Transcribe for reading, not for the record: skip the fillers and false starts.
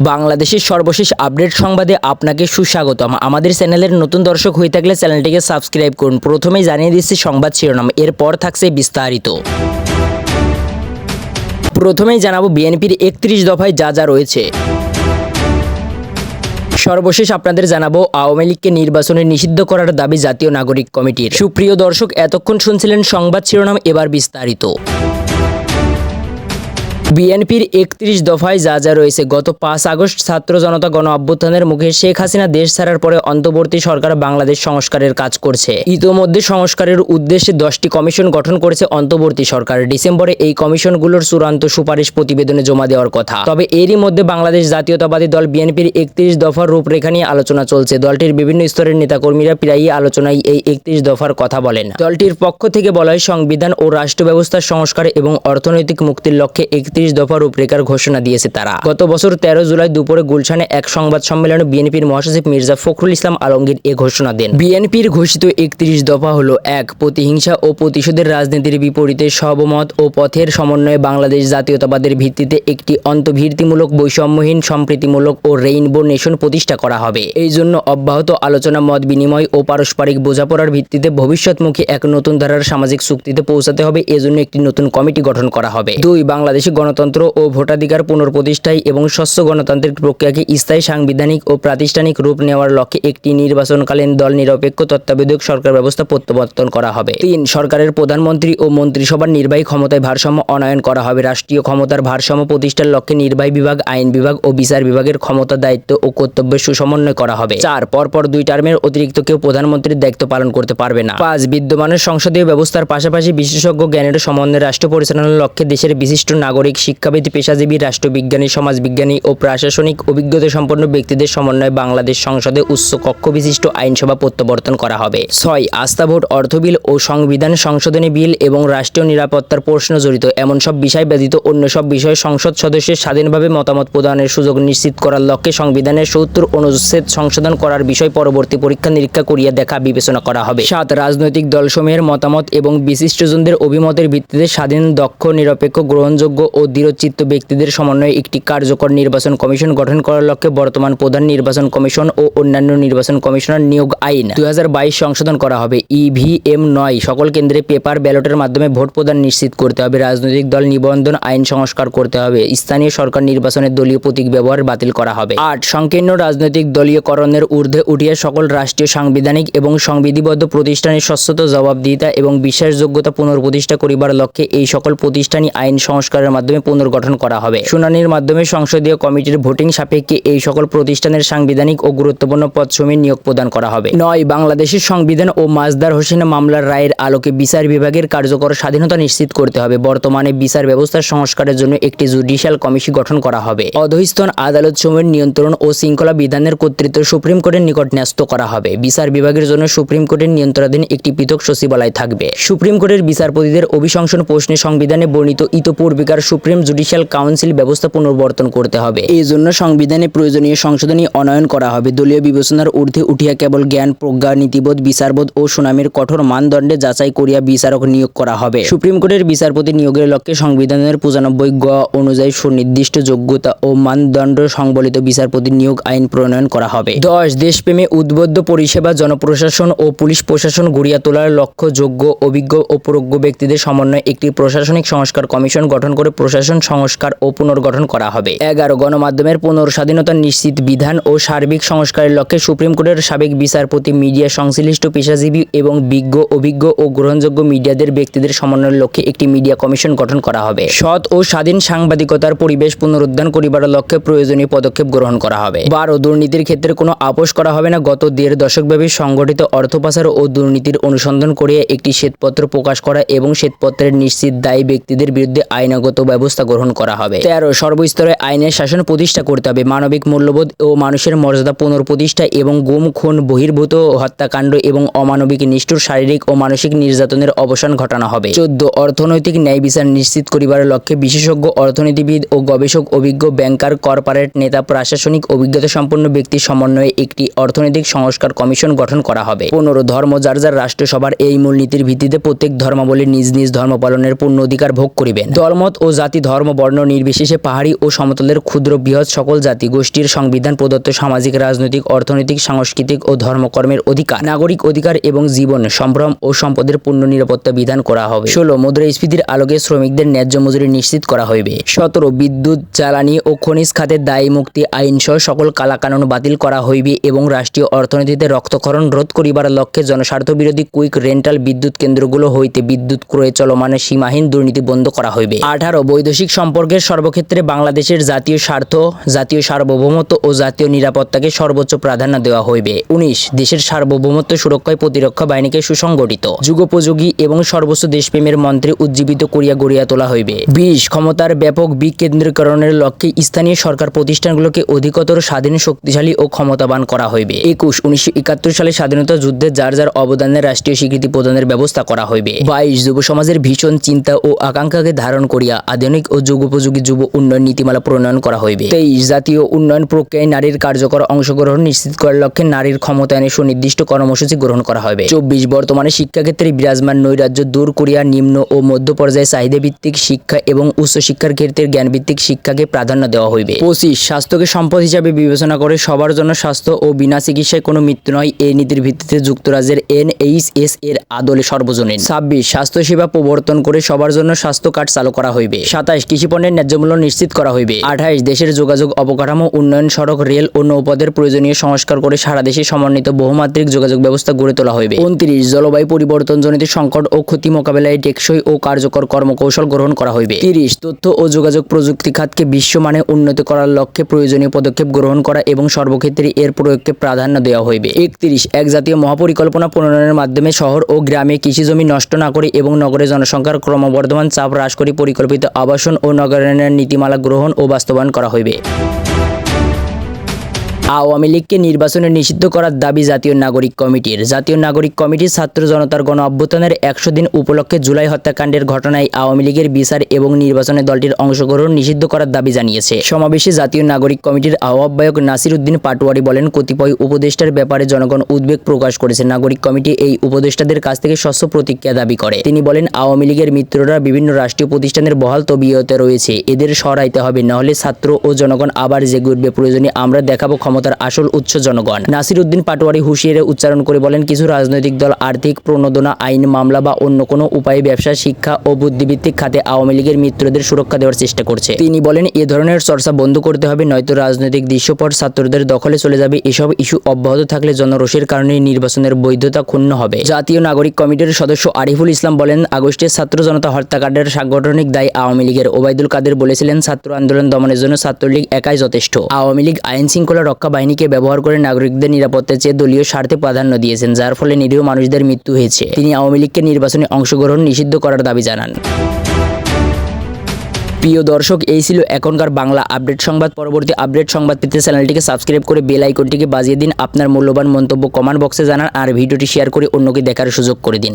বাংলাদেশের সর্বশেষ আপডেট সংবাদে আপনাকে সুস্বাগতম। আমাদের চ্যানেলের নতুন দর্শক হয়ে থাকলে চ্যানেলটিকে সাবস্ক্রাইব করুন। প্রথমেই জানিয়ে দিচ্ছি সংবাদ শিরোনাম, এরপর থাকছে বিস্তারিত। প্রথমেই জানাবো বিএনপির 31 দফায় যা যা রয়েছে। সর্বশেষ আপনাদের জানাবো আওয়ামী লীগকে নির্বাচনে নিষিদ্ধ করার দাবি জাতীয় নাগরিক কমিটির। সুপ্রিয় দর্শক, এতক্ষণ শুনছিলেন সংবাদ শিরোনাম, এবার বিস্তারিত। বিএনপির 31 দফায় যা যা রয়েছে। গত 5 আগস্ট ছাত্র জনতা গণ অভ্যুত্থানের মুখে শেখ হাসিনা দেশ ছাড়ার পরে অন্তর্বর্তী সরকার বাংলাদেশ সংস্কারের কাজ করছে। ইতোমধ্যে সংস্কারের উদ্দেশ্যে 10টি কমিশন গঠন করেছে অন্তর্বর্তী সরকার। ডিসেম্বরে এই কমিশনগুলোর চূড়ান্ত সুপারিশ প্রতিবেদনে জমা দেওয়ার কথা। তবে এরই মধ্যে বাংলাদেশ জাতীয়তাবাদী দল বিএনপির 31 দফার রূপরেখা নিয়ে আলোচনা চলছে। দলটির বিভিন্ন স্তরের নেতাকর্মীরা প্রায়ই আলোচনায় এই 31 দফার কথা বলেন। দলটির পক্ষ থেকে বলা হয়, সংবিধান ও রাষ্ট্র ব্যবস্থার সংস্কার এবং অর্থনৈতিক মুক্তির লক্ষ্যে 31 দফা রূপরেখার ঘোষণা দিয়েছে তারা। গত বছর 13 জুলাই দুপুরে গুলশানে এক সংবাদ সম্মেলনে বিএনপির মহাসচিব মির্জা ফখরুল ইসলাম আলমগীর এ ঘোষণা দেন। বিএনপির ঘোষিত 31 দফা হলো: 1. প্রতিহিংসা ও প্রতিশোধের রাজনীতির বিপরীতে সহমত ও পথের সমন্বয়ে বাংলাদেশ জাতীয়তাবাদের ভিত্তিতে একটি অন্তর্ভুক্তিমূলক, বৈষম্যহীন, সম্প্রীতিমূলক ও রেইনবো নেশন প্রতিষ্ঠা করা হবে। এই জন্য অব্যাহত আলোচনা, মত বিনিময় ও পারস্পরিক বোঝাপড়ার ভিত্তিতে ভবিষ্যৎমুখী এক নতুন ধারার সামাজিক চুক্তিতে পৌঁছাতে হবে। এজন্য একটি নতুন কমিটি গঠন করা হবে। 2. বাংলাদেশে গণতন্ত্র ও ভোটাধিকার পুনঃপ্রতিষ্ঠায় এবং স্বচ্ছ গণতান্ত্রিক প্রক্রিয়াকে স্থায়ী সাংবিধানিক ও প্রাতিষ্ঠানিক রূপ নেওয়ার লক্ষ্যে একটি নির্বাচনকালীন দল নিরপেক্ষ তত্ত্বাবধায়ক সরকার ব্যবস্থা প্রত্যাবর্তন করা হবে। 3. সরকারের প্রধানমন্ত্রী ও মন্ত্রিসভার নির্বাহী ক্ষমতায় ভারসাম্য আনয়ন করা হবে। রাষ্ট্রীয় ক্ষমতার ভারসাম্য প্রতিষ্ঠার লক্ষ্যে নির্বাহী বিভাগ, আইন বিভাগ ও বিচার বিভাগের ক্ষমতা, দায়িত্ব ও কর্তব্যের সুসমন্বয় করা হবে। 4. পরপর 2 টার্মের অতিরিক্ত কেউ প্রধানমন্ত্রীর দায়িত্ব পালন করতে পারবে না। 5. বিদ্যমানের সংসদীয় ব্যবস্থার পাশাপাশি বিশেষজ্ঞ জ্ঞানের সমন্বয়ে রাষ্ট্র পরিচালনার লক্ষ্যে দেশের বিশিষ্ট নাগরিক, শিক্ষাবিদ, পেশাজীবী, রাষ্ট্রবিজ্ঞানী, সমাজবিজ্ঞানী ও প্রশাসনিক অভিজ্ঞতা সম্পন্ন ব্যক্তিদের সমন্বয়ে বাংলাদেশ সংসদে উচ্চ কক্ষ বিশিষ্ট আইনসভা প্রত্যাবর্তন করা হবে। 6. আস্থা ভোট, অর্থ বিল ও সংবিধান সংশোধনী বিল এবং রাষ্ট্রীয় নিরাপত্তার প্রশ্ন জড়িত এমন সব বিষয় ব্যতীত অন্য সব বিষয়ে সংসদ সদস্যের স্বাধীনভাবে মতামত প্রদানের সুযোগ নিশ্চিত করার লক্ষ্যে সংবিধানের 70 অনুচ্ছেদ সংশোধন করার বিষয় পরবর্তী পরীক্ষা নিরীক্ষা করিয়া দেখা বিবেচনা করা হবে। 7. রাজনৈতিক দলসমূহের মতামত এবং বিশিষ্টজনদের অভিমতের ভিত্তিতে স্বাধীন, দক্ষ, নিরপেক্ষ, গ্রহণযোগ্য ও দৃঢ়চিত্ত ব্যক্তিদের সমন্বয়ে একটি কার্যকর নির্বাচন কমিশন গঠন করার লক্ষ্যে বর্তমান প্রধান নির্বাচন কমিশন ও অন্যান্য নির্বাচন কমিশনার নিয়োগ আইন 2022 সংশোধন করা হবে। EVM 9 সকল কেন্দ্রে পেপার ব্যালটের মাধ্যমে ভোট প্রদান নিশ্চিত করতে হবে। রাজনৈতিক দল নিবন্ধন আইন সংস্কার করতে হবে। স্থানীয় সরকার নির্বাচনে দলীয় প্রতীক ব্যবহার বাতিল করা হবে। 8. সংকীর্ণ রাজনৈতিক দলীয়করণের ঊর্ধ্বে উঠিয়ে সকল রাষ্ট্রীয়, সাংবিধানিক এবং সংবিধিবদ্ধ প্রতিষ্ঠানের স্বচ্ছতা, জবাবদিহিতা এবং বিশ্বাসযোগ্যতা পুনঃপ্রতিষ্ঠা করিবার লক্ষ্যে এই সকল প্রতিষ্ঠানই আইন সংস্কারের মাধ্যমে পুনর্গঠন করা হবে। শুনানির মাধ্যমে সংসদীয় কমিটির ভোটিং সাপেক্ষে এই সকল প্রতিষ্ঠানের সাংবিধানিক ও গুরুত্বপূর্ণ পদসমূহে নিয়োগ প্রদান করা হবে। 9. বাংলাদেশের সংবিধান ও মাজদার হোসেন মামলার রায়ের আলোকে বিচার বিভাগের কার্যকর স্বাধীনতা নিশ্চিত করতে হবে। বর্তমানে বিচার ব্যবস্থার সংস্কারের জন্য একটি জুডিশিয়াল কমিশন গঠন করা হবে। অধস্তন আদালতসমূহের নিয়ন্ত্রণ ও শৃঙ্খলা বিধানের কর্তৃত্ব সুপ্রিম কোর্টের নিকট ন্যস্ত করা হবে। বিচার বিভাগের জন্য সুপ্রিম কোর্টের নিয়ন্ত্রণাধীন একটি পৃথক সচিবালয় থাকবে। সুপ্রিম কোর্টের বিচারপতিদের অভিশংসন প্রশ্নে সংবিধানে বর্ণিত ইতপূর্বেকার সুপ্রিম জুডিশিয়াল কাউন্সিল ব্যবস্থা পুনর্বর্তন করতে হবে। এই জন্য সংবিধানে প্রয়োজনীয় সংশোধনী আনয়ন করা হবে। দলীয় বিবেচনার ঊর্ধ্বে উঠিয়া কেবল জ্ঞান, প্রজ্ঞা, নীতিবোধ, বিচারবোধ ও সুনামের কঠোর মানদণ্ডে যাচাই করিয়া বিচারক নিয়োগ করা হবে। সুপ্রিম কোর্টের বিচারপতি নিয়োগের লক্ষ্যে সংবিধানের 95 গ অনুযায়ী সুনির্দিষ্ট যোগ্যতা ও মানদণ্ড সংবলিত বিচারপতি নিয়োগ আইন প্রণয়ন করা হবে। 10. দেশপ্রেমে উদ্বুদ্ধ পরিষেবা, জনপ্রশাসন ও পুলিশ প্রশাসন গড়িয়া তোলার লক্ষ্য যোগ্য, অভিজ্ঞ ও প্রজ্ঞ ব্যক্তিদের সমন্বয়ে একটি প্রশাসনিক সংস্কার কমিশন গঠন করে প্রশাসন সংস্কার ও পুনর্গঠন করা হবে। 11. গণমাধ্যমের পুনঃস্বাধীনতা নিশ্চিত বিধান ও সার্বিক সংস্কারের লক্ষ্যে সুপ্রিম কোর্টের সাবেক বিচারপতি, মিডিয়া সংশ্লিষ্ট পেশাজীবী এবং বিজ্ঞ, অভিজ্ঞ ও গ্রহণযোগ্য মিডিয়াদের ব্যক্তিদের সমন্বয়ের লক্ষ্যে একটি মিডিয়া কমিশন গঠন করা হবে। সৎ ও স্বাধীন সাংবাদিকতার পরিবেশ পুনরুদ্ধার করিবার লক্ষ্যে প্রয়োজনীয় পদক্ষেপ গ্রহণ করা হবে। 12. দুর্নীতির ক্ষেত্রে কোনো আপোষ করা হবে না। গত 1.5 দশকব্যাপী সংগঠিত অর্থ পাচার ও দুর্নীতির অনুসন্ধান করে একটি শ্বেতপত্র প্রকাশ করা এবং শ্বেতপত্রের নিশ্চিত দায়ী ব্যক্তিদের বিরুদ্ধে আইনগত ব্যবস্থা গ্রহণ করা হবে। 13. সর্বস্তরে আইনের শাসন প্রতিষ্ঠা করতে হবে। মানবিক মূল্যবোধ ও মানুষের মর্যাদা পুনঃপ্রতিষ্ঠা এবং গুম, খুন, বহির্ভূত হত্যাকাণ্ড এবং অমানবিক, নিষ্ঠুর শারীরিক ও মানসিক নির্যাতনের অবসান ঘটানো হবে। 14. অর্থনৈতিক ন্যায় বিচার নিশ্চিত করিবার লক্ষ্যে বিশেষজ্ঞ অর্থনীতিবিদ ও গবেষক, অভিজ্ঞ ব্যাংকার, কর্পোরেট নেতা, প্রশাসনিক অভিজ্ঞতা সম্পন্ন ব্যক্তির সমন্বয়ে একটি অর্থনৈতিক সংস্কার কমিশন গঠন করা হবে। 15. ধর্ম যার যার রাষ্ট্রসভার এই মূলনীতির ভিত্তিতে প্রত্যেক ধর্মাবলীর নিজ নিজ ধর্ম পালনের পূর্ণ অধিকার ভোগ করিবেন। দলমত ও জাতি জাতি ধর্ম বর্ণ নির্বিশেষে পাহাড়ি ও সমতলের ক্ষুদ্র বৃহৎ সকল জাতি গোষ্ঠীর সংবিধান প্রদত্ত সামাজিক রাজনৈতিক অর্থনৈতিক সাংস্কৃতিক ও ধর্মকর্মের অধিকার নাগরিক অধিকার এবং জীবন সম্ভ্রম ও সম্পদের পূর্ণ নিরাপত্তা বিধান করা হবে। 16 মুদ্রাস্ফীতির আলোকে শ্রমিকদের ন্যায্য মজুরি নিশ্চিত করা হইবে। 17 বিদ্যুৎ জ্বালানি ও খনিজ খাতের দায়ী মুক্তি আইন সহ সকল কালাকানুন বাতিল করা হইবে এবং রাষ্ট্রীয় অর্থনীতিতে রক্তক্ষরণ রোধ করিবার লক্ষ্যে জনস্বার্থ বিরোধী কুইক রেন্টাল বিদ্যুৎ কেন্দ্রগুলো হইতে বিদ্যুৎ ক্রয়ে চলমান সীমাহীন দুর্নীতি বন্ধ করা হইবে। 18 বৈদেশিক সম্পর্কের সর্বক্ষেত্রে বাংলাদেশের জাতীয় স্বার্থ জাতীয় সার্বভৌমত্ব ও জাতীয় নিরাপত্তাকে সর্বোচ্চ প্রাধান্য দেওয়া হইবে। 19 দেশের সার্বভৌমত্ব সুরক্ষায় প্রতিরক্ষা বাহিনীকে সুসংগঠিত যুগোপযোগী এবং সর্বোচ্চ দেশপ্রেমের মন্ত্রে উজ্জীবিত করিয়া গড়িয়া তোলা হইবে। 20 ক্ষমতার ব্যাপক বিকেন্দ্রীকরণের লক্ষ্যে স্থানীয় সরকার প্রতিষ্ঠানগুলোকে অধিকতর স্বাধীন শক্তিশালী ও ক্ষমতাবান করা হইবে। 21 1971 সালে স্বাধীনতা যুদ্ধে যার যার অবদানের রাষ্ট্রীয় স্বীকৃতি প্রদানের ব্যবস্থা করা হইবে। 22 যুব সমাজের ভীষণ চিন্তা ও আকাঙ্ক্ষাকে ধারণ করিয়া আধুনিক ও যুগোপযোগী যুব উন্নয়ন নীতিমালা প্রণয়ন করা হইবে। 23 জাতীয় উন্নয়ন প্রক্রিয়ায় নারীর কার্যকর অংশগ্রহণ নিশ্চিত করার লক্ষ্যে নারীর ক্ষমতায়নের সুনির্দিষ্ট কর্মসূচি গ্রহণ করা হবে। 24 বর্তমানে শিক্ষাক্ষেত্রে বিরাজমান নৈরাজ্য দূর করিয়া নিম্ন ও মধ্য পর্যায়ে চাহিদাভিত্তিক শিক্ষা এবং উচ্চশিক্ষার ক্ষেত্রে জ্ঞানভিত্তিক শিক্ষাকে প্রাধান্য দেওয়া হইবে। 25 স্বাস্থ্যকে সম্পদ হিসাবে বিবেচনা করে সবার জন্য স্বাস্থ্য ও বিনা চিকিৎসায় কোনো মৃত্যু নয় এই নীতির ভিত্তিতে যুক্তরাজ্যের NHS এর আদলে সর্বজনীন। 26 স্বাস্থ্যসেবা প্রবর্তন করে সবার জন্য স্বাস্থ্য কার্ড চালু করা হইবে। 27 কৃষিপণ্যের ন্যায্য মূল্য নিশ্চিত করা হইবে। 28 দেশের যোগাযোগ অবকাঠামো উন্নয়ন সড়ক রেল ও নৌপথের প্রয়োজনীয় সংস্কার করে সারা দেশে সমন্বিত বহুমাত্রিক যোগাযোগ ব্যবস্থা গড়ে তোলা হইবে। 29 জলবায়ু পরিবর্তনজনিত সংকট ও ক্ষতি মোকাবেলায় টেকসই ও কার্যকর কর্মকৌশল গ্রহণ করা হইবে। 30 তথ্য ও যোগাযোগ প্রযুক্তি খাতকে বিশ্বমানে উন্নত করার লক্ষ্যে প্রয়োজনীয় পদক্ষেপ গ্রহণ করা এবং সর্বক্ষেত্রে এর প্রয়োগকে প্রাধান্য দেওয়া হইবে। 31 এক জাতীয় মহাপরিকল্পনা প্রণয়নের মাধ্যমে শহর ও গ্রামে কৃষিজমি নষ্ট না করে এবং নগরে জনসংখ্যার ক্রমবর্ধমান চাপ হ্রাস করে পরিকল্পিত আবাসন ও নগরায়নের নীতিমালা গ্রহণ ও বাস্তবায়ন করা হইবে। আওয়ামী লীগকে নির্বাচনে নিষিদ্ধ করার দাবি জাতীয় নাগরিক কমিটির। জাতীয় নাগরিক কমিটি ছাত্র জনতার গণ অভ্যুত্থানের 100 দিন উপলক্ষে জুলাই হত্যাকাণ্ডের ঘটনায় আওয়ামী লীগের বিচার এবং নির্বাচনে দলটির অংশগ্রহণ নিষিদ্ধ করার দাবি জানিয়েছে। সমাবেশে জাতীয় নাগরিক কমিটির আহ্বায়ক নাসির উদ্দিন পাটোয়ারি বলেন, কতিপয় উপদেষ্টার ব্যাপারে জনগণ উদ্বেগ প্রকাশ করেছে। নাগরিক কমিটি এই উপদেষ্টাদের কাছ থেকে স্বচ্ছ প্রতিক্রিয়া দাবি করে। তিনি বলেন, আওয়ামী লীগের মিত্ররা বিভিন্ন রাষ্ট্রীয় প্রতিষ্ঠানের বহাল তবিয়তে রয়েছে, এদের সরাইতে হবে, নাহলে ছাত্র ও জনগণ আবার জেগে উঠবে। প্রয়োজনে আমরা দেখাবো ক্ষমতার আসল উৎস জনগণ। নাসির উদ্দিন পাটোয়ারি হুঁশিয়ারি উচ্চারণ করে বলেন, কিছু রাজনৈতিক দল আর্থিক প্রণোদনা আইন মামলা বা অন্য কোনো উপায়ে ব্যবসা শিক্ষা ও বুদ্ধিভিত্তিক খাতে আওয়ামী লীগের মিত্রদের সুরক্ষা দেওয়ার চেষ্টা করছে। তিনি বলেন, এ ধরনের চর্চা বন্ধ করতে হবে, নয়তো রাজনৈতিক দৃশ্যপট ছাত্রদের দখলে চলে যাবে। এসব ইস্যু অব্যাহত থাকলে জনরোষের কারণে নির্বাচনের বৈধতা ক্ষুণ্ণ হবে। জাতীয় নাগরিক কমিটির সদস্য আরিফুল ইসলাম বলেন, আগস্টের ছাত্র জনতা হত্যাকাণ্ডের সাংগঠনিক দায়ী আওয়ামী লীগের। ওবায়দুল কাদের বলেছিলেন, ছাত্র আন্দোলন দমনের জন্য ছাত্রলীগ একাই যথেষ্ট। আওয়ামী লীগ আইন শৃঙ্খলা রক্ষা বাহিনীকে ব্যবহার করে নাগরিকদের নিরাপত্তার চেয়ে দলীয় স্বার্থে প্রাধান্য দিয়েছেন, যার ফলে নিরীহ মানুষদের মৃত্যু হয়েছে। তিনি আওয়ামী লীগকে নির্বাচনে অংশগ্রহণ নিষিদ্ধ করার দাবি জানান। প্রিয় দর্শক, এই ছিল এখনকার বাংলা আপডেট সংবাদ। পরবর্তী আপডেট সংবাদ পেতে চ্যানেলটিকে সাবস্ক্রাইব করে বেল আইকনটিকে বাজিয়ে দিন। আপনার মূল্যবান মন্তব্য কমেন্ট বক্সে জানান আর ভিডিওটি শেয়ার করে অন্যকে দেখার সুযোগ করে দিন।